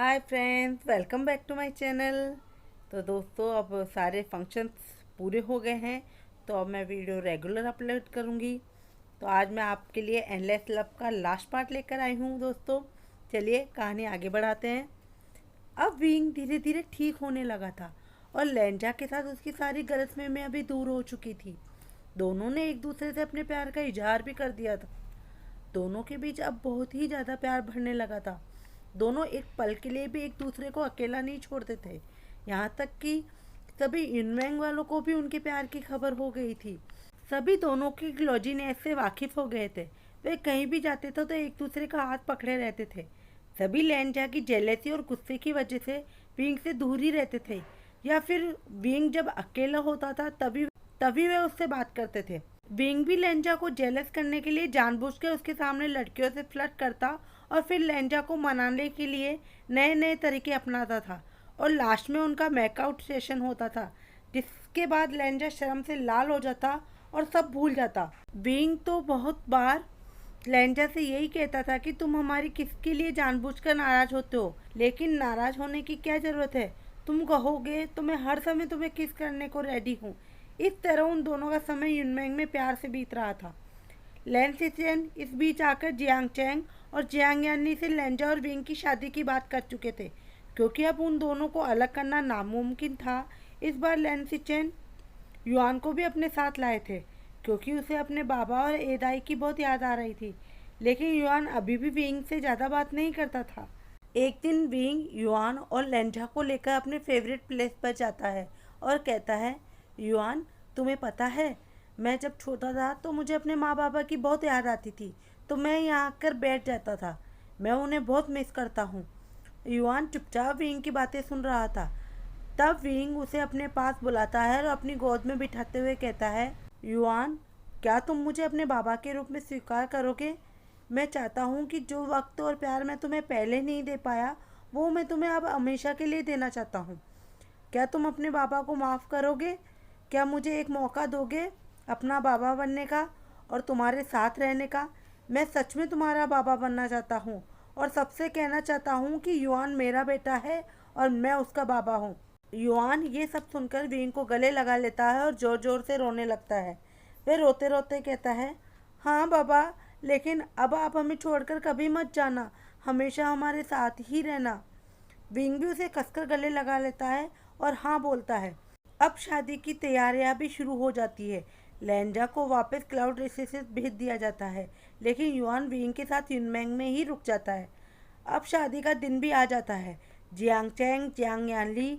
Hi friends, welcome back to my channel. तो दोस्तों, अब सारे फंक्शंस पूरे हो गए हैं, तो अब मैं वीडियो रेगुलर अपलोड करूँगी। तो आज मैं आपके लिए एंडलेस लव का लास्ट पार्ट लेकर आई हूँ दोस्तों। चलिए कहानी आगे बढ़ाते हैं। अब विंग धीरे धीरे ठीक होने लगा था और लेंजा के साथ उसकी सारी गलतफहमियां भी दूर हो चुकी थी। दोनों ने एक दूसरे से अपने प्यार का इजहार भी कर दिया था। दोनों के बीच अब बहुत ही ज़्यादा प्यार बढ़ने लगा था। दोनों एक पल के लिए भी एक दूसरे को अकेला नहीं छोड़ते थे। यहाँ तक कि सभी इनवैंग वालों को भी उनके प्यार की खबर हो गई थी। सभी दोनों की ग्लोजीनेस से वाकिफ हो गए थे। वे कहीं भी जाते थे तो एक दूसरे का हाथ पकड़े रहते थे। सभी लेंजा की जेलेसी और गुस्से की वजह से विंग से दूर ही रहते थे, या फिर विंग जब अकेला होता था तभी तभी वे उससे बात करते थे। विंग भी लेंजा को जेलस करने के लिए जानबूझकर उसके सामने लड़कियों से फ्लर्ट करता और फिर लेंजा को मनाने के लिए नए नए तरीके अपनाता था। और लास्ट में उनका मेकआउट सेशन होता था, जिसके बाद लेंजा शर्म से लाल हो जाता और सब भूल जाता। विंग तो बहुत बार लेंजा से यही कहता था कि तुम हमारी किसके लिए जानबूझकर नाराज होते हो, लेकिन नाराज होने की क्या जरूरत है। तुम कहोगे तो मैं हर समय तुम्हें किस करने को रेडी हूँ। इस तरह उन दोनों का समय यूनमेंग में प्यार से बीत रहा था। लैन सिचेन इस बीच आकर जियांग चैंग और जियांग यानी से लेंजा और विंग की शादी की बात कर चुके थे। क्योंकि अब उन दोनों को अलग करना नामुमकिन था, इस बार लैन सिचेन युआन को भी अपने साथ लाए थे, क्योंकि उसे अपने बाबा और एदाई की बहुत याद आ रही थी। लेकिन युआन अभी भी विंग से ज़्यादा बात नहीं करता था। एक दिन विंग युआन और लेंजा को लेकर अपने फेवरेट प्लेस पर जाता है और कहता है, युआन, तुम्हें पता है, मैं जब छोटा था तो मुझे अपने माँ बाबा की बहुत याद आती थी, तो मैं यहाँ आकर बैठ जाता था। मैं उन्हें बहुत मिस करता हूँ। युआन चुपचाप विंग की बातें सुन रहा था। तब विंग उसे अपने पास बुलाता है और अपनी गोद में बिठाते हुए कहता है, युआन, क्या तुम मुझे अपने बाबा के रूप में स्वीकार करोगे? मैं चाहता हूँ कि जो वक्त और प्यार मैं तुम्हें पहले नहीं दे पाया, वो मैं तुम्हें अब हमेशा के लिए देना चाहता हूँ। क्या तुम अपने बाबा को माफ़ करोगे? क्या मुझे एक मौका दोगे अपना बाबा बनने का और तुम्हारे साथ रहने का? मैं सच में तुम्हारा बाबा बनना चाहता हूँ और सबसे कहना चाहता हूँ कि युआन मेरा बेटा है और मैं उसका बाबा हूँ। युआन ये सब सुनकर विंग को गले लगा लेता है और ज़ोर ज़ोर से रोने लगता है। वह रोते रोते कहता है, हाँ बाबा, लेकिन अब आप हमें छोड़कर कभी मत जाना, हमेशा हमारे साथ ही रहना। विंग भी उसे कसकर गले लगा लेता है और हाँ बोलता है। अब शादी की तैयारियां भी शुरू हो जाती है। लेंजा को वापस क्लाउड रेसेस से भेज दिया जाता है, लेकिन युआन विंग के साथ यूनमेंग में ही रुक जाता है। अब शादी का दिन भी आ जाता है। Jiang Cheng, Jiang Yanli,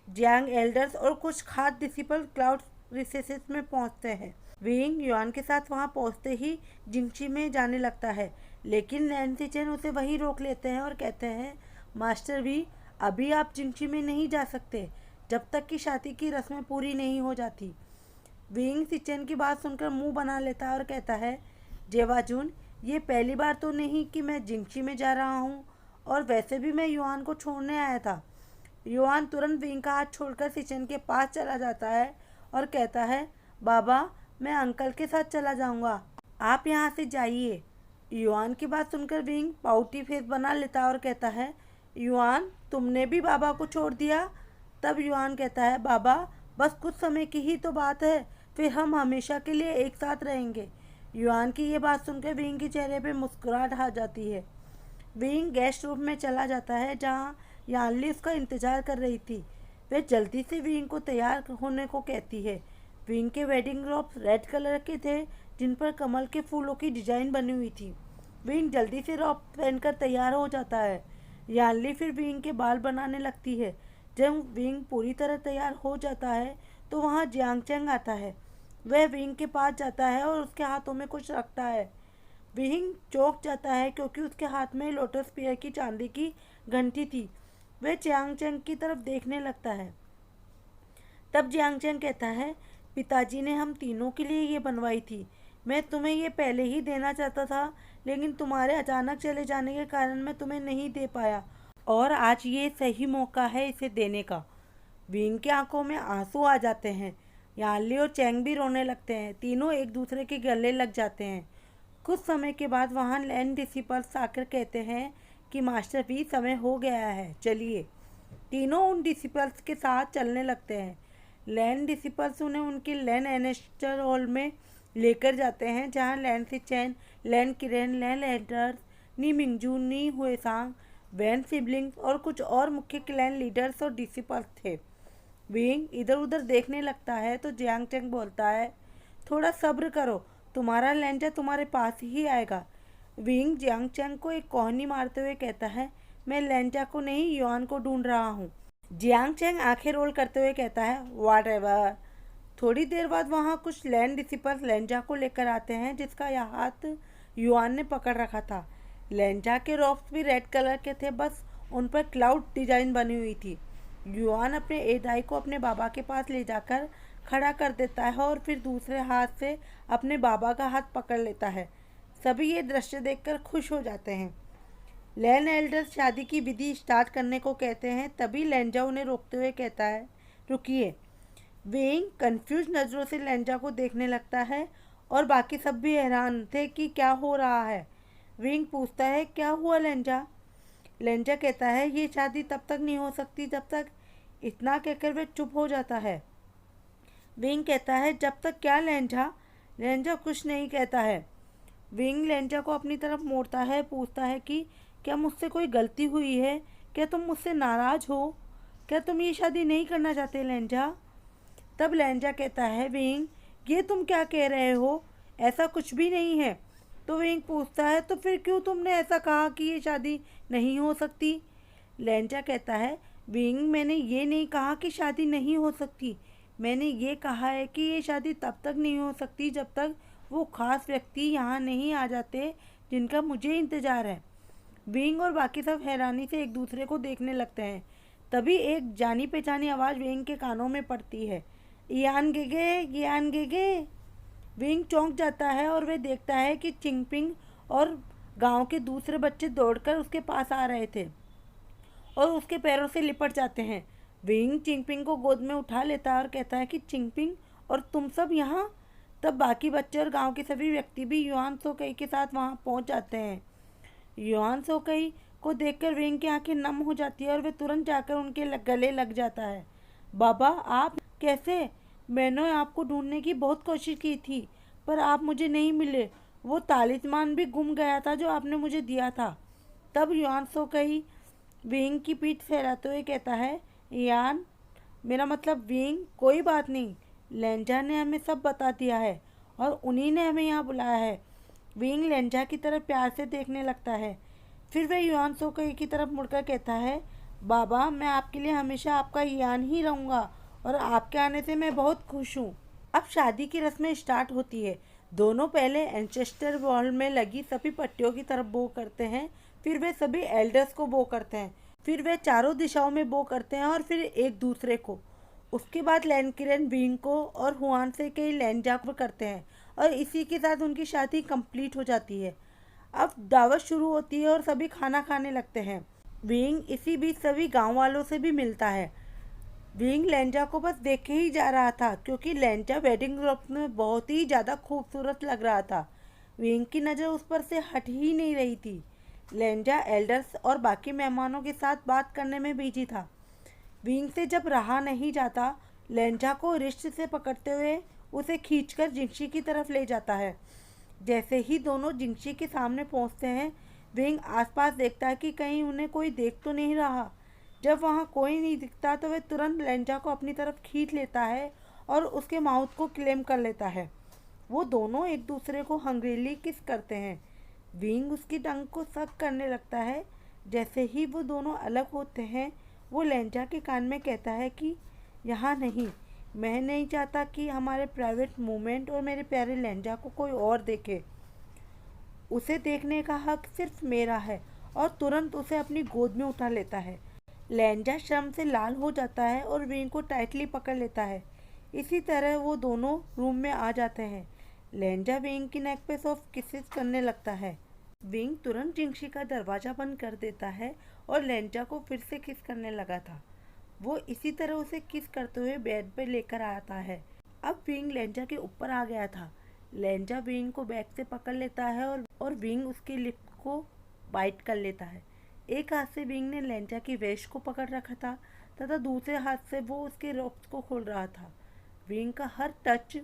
Jiang elders और कुछ खास डिसिपल क्लाउड रिसेसेस में पहुंचते हैं। विंग युआन के साथ वहां पहुंचते ही जिंगची में जाने लगता है, लेकिन नैन्सी चेन उसे वहीं रोक लेते हैं और कहते हैं, मास्टर वी, अभी आप जिंगची में नहीं जा सकते जब तक कि शादी की रस्में पूरी नहीं हो जाती। विंग सिचेन की बात सुनकर मुंह बना लेता है और कहता है, जेवाजुन, ये पहली बार तो नहीं कि मैं जिंगची में जा रहा हूँ, और वैसे भी मैं युआन को छोड़ने आया था। युआन तुरंत विंग का हाथ छोड़कर सिचेन के पास चला जाता है और कहता है, बाबा, मैं अंकल के साथ चला जाऊंगा, आप यहाँ से जाइए। युआन की बात सुनकर विंग पाउटी फेस बना लेता है और कहता है, युआन, तुमने भी बाबा को छोड़ दिया? तब युआन कहता है, बाबा, बस कुछ समय की ही तो बात है, फिर हम हमेशा के लिए एक साथ रहेंगे। युआन की ये बात सुनकर विंग के चेहरे पे मुस्कुराहट आ जाती है। विंग गेस्ट रूम में चला जाता है, जहाँ यानली उसका इंतजार कर रही थी। वह जल्दी से विंग को तैयार होने को कहती है। विंग के वेडिंग रोब्स रेड कलर के थे, जिन पर कमल के फूलों की डिजाइन बनी हुई थी। विंग जल्दी से रॉब पहनकर तैयार हो जाता है। यानली फिर विंग के बाल बनाने लगती है। जब विंग पूरी तरह तैयार हो जाता है तो वहाँ जियांग चैंग आता है। वह विंग के पास जाता है और उसके हाथों में कुछ रखता है। विंग चौंक जाता है क्योंकि उसके हाथ में लोटस पेयर की चांदी की घंटी थी। वह जियांग चैंग की तरफ देखने लगता है। तब जियांग चैंग कहता है, पिताजी ने हम तीनों के लिए ये बनवाई थी। मैं तुम्हें ये पहले ही देना चाहता था, लेकिन तुम्हारे अचानक चले जाने के कारण मैं तुम्हें नहीं दे पाया, और आज ये सही मौका है इसे देने का। विंग की आंखों में आंसू आ जाते हैं। यानली और चैंग भी रोने लगते हैं। तीनों एक दूसरे के गले लग जाते हैं। कुछ समय के बाद वहाँ लैंड डिसिपल्स आकर कहते हैं कि मास्टर भी समय हो गया है, चलिए। तीनों उन डिसिपल्स के साथ चलने लगते हैं। लैन डिसिपल्स उन्हें उनके लैन एनेस्टर हॉल में लेकर जाते हैं, जहाँ लैन सिचेन, लैन किरेन, लैन एंडर्स, नी मिंगजू, नी हुएसांग, वैन सिबलिंग्स और कुछ और मुख्य क्लैन लीडर्स और डिसिपल्स थे। विंग इधर उधर देखने लगता है तो जियांग चेंग बोलता है, थोड़ा सब्र करो, तुम्हारा लेंजा तुम्हारे पास ही आएगा। विंग जियांग चेंग को एक कोहनी मारते हुए कहता है, मैं लेंजा को नहीं युआन को ढूंढ रहा हूँ। जियांग चेंग आंखें रोल करते हुए कहता है, व्हाट एवर। थोड़ी देर बाद वहाँ कुछ लैंड डिसिपल्स लेंजा को लेकर आते हैं, जिसका यह हाथ युआन ने पकड़ रखा था। लेंजा के रॉफ्स भी रेड कलर के थे, बस उन पर क्लाउड डिजाइन बनी हुई थी। युआन अपने एदाई को अपने बाबा के पास ले जाकर खड़ा कर देता है और फिर दूसरे हाथ से अपने बाबा का हाथ पकड़ लेता है। सभी ये दृश्य देखकर खुश हो जाते हैं। लैन एल्डर्स शादी की विधि स्टार्ट करने को कहते हैं, तभी लेंजा उन्हें रोकते हुए कहता है, रुकिए। वेइंग कंफ्यूज नज़रों से लेंजा को देखने लगता है और बाकी सब भी हैरान थे कि क्या हो रहा है। वेइंग पूछता है, क्या हुआ लेंजा? लेंजा कहता है, ये शादी तब तक नहीं हो सकती जब तक। इतना कहकर वे चुप हो जाता है। विंग कहता है, जब तक क्या लेंजा? लेंजा कुछ नहीं कहता है। विंग लेंजा को अपनी तरफ मोड़ता है, पूछता है कि क्या मुझसे कोई गलती हुई है? क्या तुम मुझसे नाराज हो? क्या तुम ये शादी नहीं करना चाहते लेंजा? तब लेंजा कहता है, विंग ये तुम क्या कह रहे हो? ऐसा कुछ भी नहीं है। तो विंग पूछता है, तो फिर क्यों तुमने ऐसा कहा कि ये शादी नहीं हो सकती? लेंजा कहता है, विंग मैंने ये नहीं कहा कि शादी नहीं हो सकती। मैंने ये कहा है कि ये शादी तब तक नहीं हो सकती जब तक वो खास व्यक्ति यहाँ नहीं आ जाते जिनका मुझे इंतज़ार है। विंग और बाकी सब हैरानी से एक दूसरे को देखने लगते हैं। तभी एक जानी पहचानी आवाज़ विंग के कानों में पड़ती है, यान गेगे, यान गेगे। विंग चौंक जाता है और वे देखता है कि चिंगपिंग और गांव के दूसरे बच्चे दौड़कर उसके पास आ रहे थे और उसके पैरों से लिपट जाते हैं। विंग चिंगपिंग को गोद में उठा लेता है और कहता है कि चिंगपिंग और तुम सब यहाँ। तब बाकी बच्चे और गांव के सभी व्यक्ति भी युआन सोकई के साथ वहाँ पहुँच जाते हैं। युआन सोकई को देखकर विंग की आंखें नम हो जाती है और वे तुरंत जाकर उनके गले लग जाता है। बाबा आप कैसे? मैंने आपको ढूंढने की बहुत कोशिश की थी पर आप मुझे नहीं मिले। वो तालिस्मान भी गुम गया था जो आपने मुझे दिया था। तब युआन सोकई विंग की पीठ फैलाते हुए कहता है, यान मेरा मतलब विंग, कोई बात नहीं, लेंजा ने हमें सब बता दिया है और उन्हीं ने हमें यहाँ बुलाया है। विंग लेंजा की तरफ प्यार से देखने लगता है। फिर वह युआन सोकई की तरफ मुड़कर कहता है, बाबा मैं आपके लिए हमेशा आपका यान ही रहूँगा और आपके आने से मैं बहुत खुश हूँ। अब शादी की रस्में स्टार्ट होती है। दोनों पहले एंचेस्टर वॉल में लगी सभी पट्टियों की तरफ बो करते हैं, फिर वे सभी एल्डर्स को बो करते हैं, फिर वे चारों दिशाओं में बो करते हैं और फिर एक दूसरे को। उसके बाद लैनकिरन विंग को और हुआन से कई लेंजा को करते हैं और इसी के साथ उनकी शादी कंप्लीट हो जाती है। अब दावत शुरू होती है और सभी खाना खाने लगते हैं। विंग इसी बीच सभी गांव वालों से भी मिलता है। विंग लेंजा को बस देखे ही जा रहा था क्योंकि लेंजा वेडिंग ड्रेस में बहुत ही ज़्यादा खूबसूरत लग रहा था। विंग की नज़र उस पर से हट ही नहीं रही थी। लेंजा एल्डर्स और बाकी मेहमानों के साथ बात करने में बिजी था। विंग से जब रहा नहीं जाता, लेंजा को रिस्ट से पकड़ते हुए उसे खींचकर जिंगशी की तरफ ले जाता है। जैसे ही दोनों जिंगशी के सामने पहुंचते हैं, विंग आसपास देखता है कि कहीं उन्हें कोई देख तो नहीं रहा। जब वहां कोई नहीं दिखता तो वह तुरंत लेंजा को अपनी तरफ खींच लेता है और उसके माउथ को क्लेम कर लेता है। वो दोनों एक दूसरे को हंग्रीली किस करते हैं। विंग उसकी टंग को सक करने लगता है। जैसे ही वो दोनों अलग होते हैं, वो लेंजा के कान में कहता है कि यहाँ नहीं, मैं नहीं चाहता कि हमारे प्राइवेट मोमेंट और मेरे प्यारे लेंजा को कोई और देखे। उसे देखने का हक सिर्फ मेरा है। और तुरंत उसे अपनी गोद में उठा लेता है। लेंजा शर्म से लाल हो जाता है और विंग को टाइटली पकड़ लेता है। इसी तरह वो दोनों रूम में आ जाते हैं। लेंजा विंग की नेक पे सॉफ्ट किसेस करने लगता है। विंग तुरंत जिंगशी का दरवाज़ा बंद कर देता है और लेंजा को फिर से किस करने लगा था। वो इसी तरह उसे किस करते हुए बेड पर लेकर आता है। अब विंग लेंजा के ऊपर आ गया था। लेंजा विंग को बैक से पकड़ लेता है और विंग उसके लिप को बाइट कर लेता है। एक हाथ से विंग ने लेंजा की वेस्ट को पकड़ रखा था तथा दूसरे हाथ से वो उसके रॉक्स को खोल रहा था। विंग का हर टच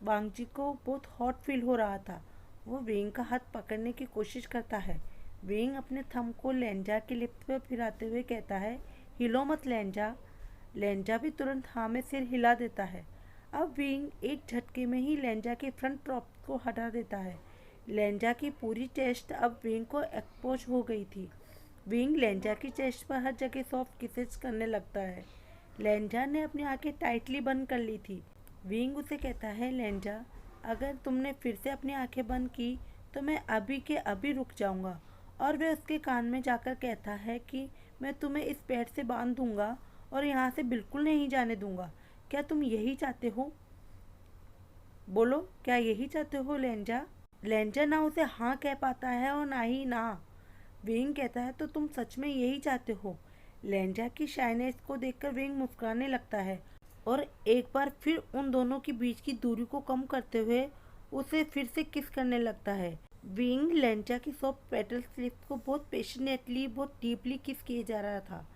वांगजी को बहुत हॉट फील हो रहा था। वो विंग का हाथ पकड़ने की कोशिश करता है। विंग अपने थंब को लेंजा के लिप्स पर फिराते हुए कहता है, हिलो मत लेंजा। लेंजा भी तुरंत हाँ में सिर हिला देता है। अब विंग एक झटके में ही लेंजा के फ्रंट प्रॉप को हटा देता है। लेंजा की पूरी चेस्ट अब विंग को एक्सपोज हो गई थी। विंग लेंजा की चेस्ट पर हर जगह सॉफ्ट किसेस करने लगता है। लेंजा ने अपनी आंखें टाइटली बंद कर ली थी। विंग उसे कहता है, लेंजा, अगर तुमने फिर से अपनी आंखें बंद की तो मैं अभी के अभी रुक जाऊंगा। और वह उसके कान में जाकर कहता है कि मैं तुम्हें इस बेड से बांध दूंगा और यहाँ से बिल्कुल नहीं जाने दूंगा। क्या तुम यही चाहते हो? बोलो, क्या यही चाहते हो लेंजा? लेंजा ना उसे हाँ कह पाता है और ना ही ना। विंग कहता है, तो तुम सच में यही चाहते हो? लेंजा की शाइनेस को देखकर विंग मुस्कुराने लगता है और एक बार फिर उन दोनों के बीच की दूरी को कम करते हुए उसे फिर से किस करने लगता है। विंग लेंजा की सॉफ्ट पेटल स्लिप्स को बहुत पेशनेटली, बहुत डीपली किस किए जा रहा था।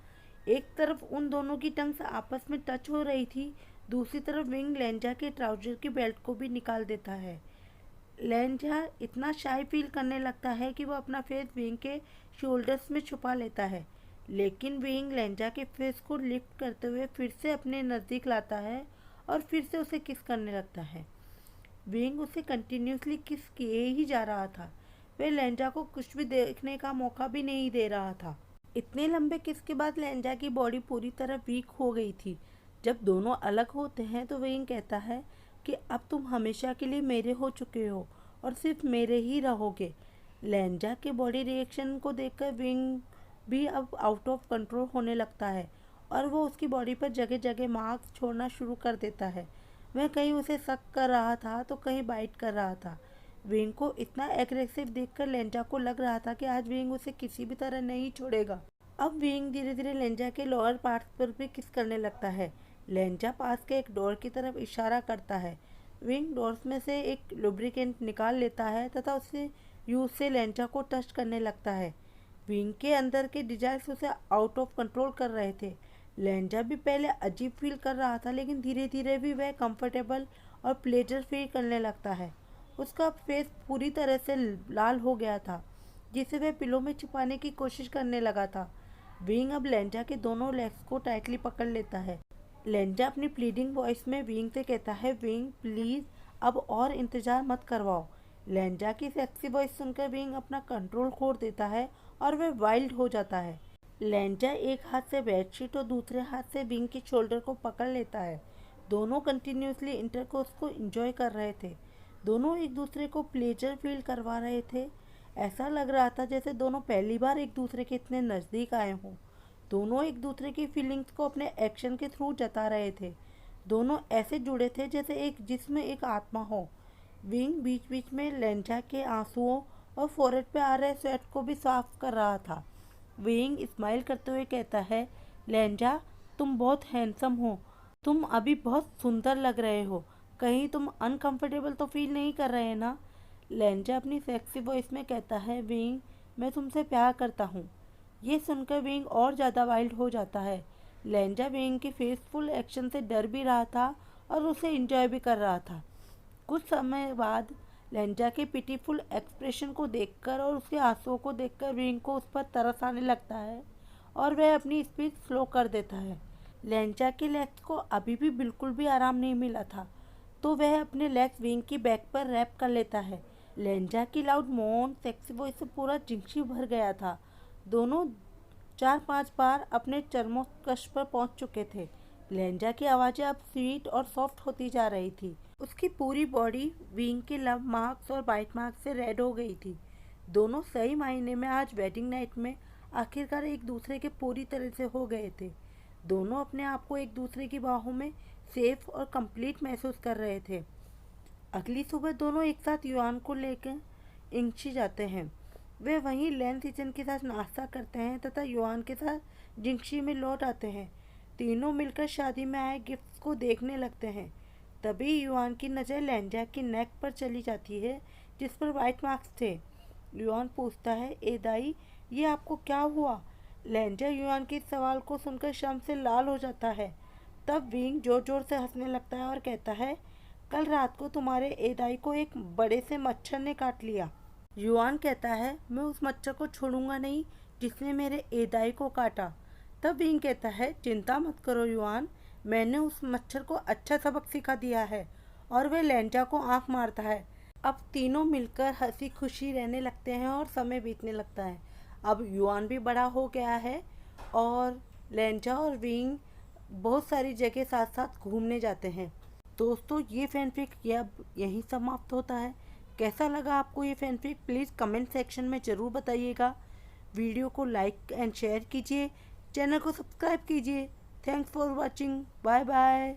एक तरफ उन दोनों की टंग्स आपस में टच हो रही थी, दूसरी तरफ विंग लेंजा के ट्राउजर की बेल्ट को भी निकाल देता है। लेंजा इतना शाय फील करने लगता है कि वो अपना फेस विंग के शोल्डर्स में छुपा लेता है, लेकिन विंग लेंजा के फेस को लिफ्ट करते हुए फिर से अपने नज़दीक लाता है और फिर से उसे किस करने लगता है। विंग उसे कंटिन्यूसली किस किए ही जा रहा था। वह लेंजा को कुछ भी देखने का मौका भी नहीं दे रहा था। इतने लंबे किस के बाद लेंजा की बॉडी पूरी तरह वीक हो गई थी। जब दोनों अलग होते हैं तो विंग कहता है कि अब तुम हमेशा के लिए मेरे हो चुके हो और सिर्फ मेरे ही रहोगे। लेंजा के बॉडी रिएक्शन को देखकर विंग भी अब आउट ऑफ कंट्रोल होने लगता है और वो उसकी बॉडी पर जगह जगह मार्क्स छोड़ना शुरू कर देता है। वह कहीं उसे शक कर रहा था तो कहीं बाइट कर रहा था। विंग को इतना एग्रेसिव देखकर लेंजा को लग रहा था कि आज विंग उसे किसी भी तरह नहीं छोड़ेगा। अब विंग धीरे धीरे लेंजा के लोअर पार्ट्स पर भी किस करने लगता है। लेंजा पास के एक डोर की तरफ इशारा करता है। विंग डोर्स में से एक लुब्रिकेंट निकाल लेता है तथा उसे यूज से लेंजा को टच करने लगता है। विंग के अंदर के डिजायर्स उसे आउट ऑफ कंट्रोल कर रहे थे। लेंजा भी पहले अजीब फील कर रहा था, लेकिन धीरे धीरे भी वह कंफर्टेबल और प्लेजर फील करने लगता है। उसका फेस पूरी तरह से लाल हो गया था, जिसे वह पिलो में छुपाने की कोशिश करने लगा था। विंग अब लेंजा के दोनों लेग्स को टाइटली पकड़ लेता है। लेंजा अपनी प्लीडिंग वॉइस में विंग से कहता है, विंग प्लीज अब और इंतजार मत करवाओ। लेंजा की सेक्सी वॉइस सुनकर विंग अपना कंट्रोल खो देता है और वह वाइल्ड हो जाता है। लेंजा एक हाथ से बेडशीट और दूसरे हाथ से विंग के शोल्डर को पकड़ लेता है। दोनों कंटिन्यूसली इंटरकोर्स को एंजॉय कर रहे थे। दोनों एक दूसरे को प्लेजर फील करवा रहे थे। ऐसा लग रहा था जैसे दोनों पहली बार एक दूसरे के इतने नज़दीक आए हों। दोनों एक दूसरे की फीलिंग्स को अपने एक्शन के थ्रू जता रहे थे। दोनों ऐसे जुड़े थे जैसे एक जिसमें एक आत्मा हो। विंग बीच बीच में लेंजा के आंसुओं और फोrehead पे आ रहे स्वेट को भी साफ कर रहा था। विंग स्माइल करते हुए कहता है, लेंजा, तुम बहुत हैंडसम हो। तुम अभी बहुत सुंदर लग रहे हो। कहीं तुम अनकंफर्टेबल तो फील नहीं कर रहे हैं ना? लेंजा अपनी सेक्सी वॉइस में कहता है, विंग, मैं तुमसे प्यार करता हूँ। ये सुनकर विंग और ज़्यादा वाइल्ड हो जाता है। लेंजा विंग की फेसफुल एक्शन से डर भी रहा था और उसे एंजॉय भी कर रहा था। कुछ समय बाद लेंजा के पिटीफुल एक्सप्रेशन को देखकर और उसके आंसुओं को देखकर विंग को उस पर तरस आने लगता है और वह अपनी स्पीड स्लो कर देता है। लेंजा के लेग्स को अभी भी बिल्कुल भी आराम नहीं मिला था, तो वह अपने लेग्स विंग की बैक पर रैप कर लेता है। लेंजा की लाउड मोन सेक्सी वॉइस से पूरा जिंक्षी भर गया था। दोनों 4-5 बार अपने चरमोत्कर्ष पर पहुंच चुके थे। लेंजा की आवाज़ें अब स्वीट और सॉफ्ट होती जा रही थी। उसकी पूरी बॉडी विंग के लव मार्क्स और बाइट मार्क्स से रेड हो गई थी। दोनों सही मायने में आज वेडिंग नाइट में आखिरकार एक दूसरे के पूरी तरह से हो गए थे। दोनों अपने आप को एक दूसरे की बाहों में सेफ और कंप्लीट महसूस कर रहे थे। अगली सुबह दोनों एक साथ युआन को लेकर इंची जाते हैं। वे वहीं लैन सीजन के साथ नाश्ता करते हैं तथा युआन के साथ जिंक्षी में लौट आते हैं। तीनों मिलकर शादी में आए गिफ्ट्स को देखने लगते हैं। तभी युआन की नज़र लेंजा की नेक पर चली जाती है, जिस पर वाइट मार्क्स थे। युआन पूछता है, ए दाई, ये आपको क्या हुआ? लेंजा युआन के इस सवाल को सुनकर शर्म से लाल हो जाता है। तब विंग जोर जोर से हंसने लगता है और कहता है, कल रात को तुम्हारे एदाई को एक बड़े से मच्छर ने काट लिया। युआन कहता है, मैं उस मच्छर को छोड़ूंगा नहीं जिसने मेरे एदाई को काटा। तब विंग कहता है, चिंता मत करो युआन, मैंने उस मच्छर को अच्छा सबक सिखा दिया है और वह लेंजा को आंख मारता है। अब तीनों मिलकर हंसी खुशी रहने लगते हैं और समय बीतने लगता है। अब युआन भी बड़ा हो गया है और लेंजा और विंग बहुत सारी जगह साथ साथ घूमने जाते हैं। दोस्तों, ये फैनफिक अब यहीं समाप्त होता है। कैसा लगा आपको ये फैनफिक? प्लीज़ कमेंट सेक्शन में ज़रूर बताइएगा। वीडियो को लाइक एंड शेयर कीजिए, चैनल को सब्सक्राइब कीजिए। Thanks for watching. Bye bye.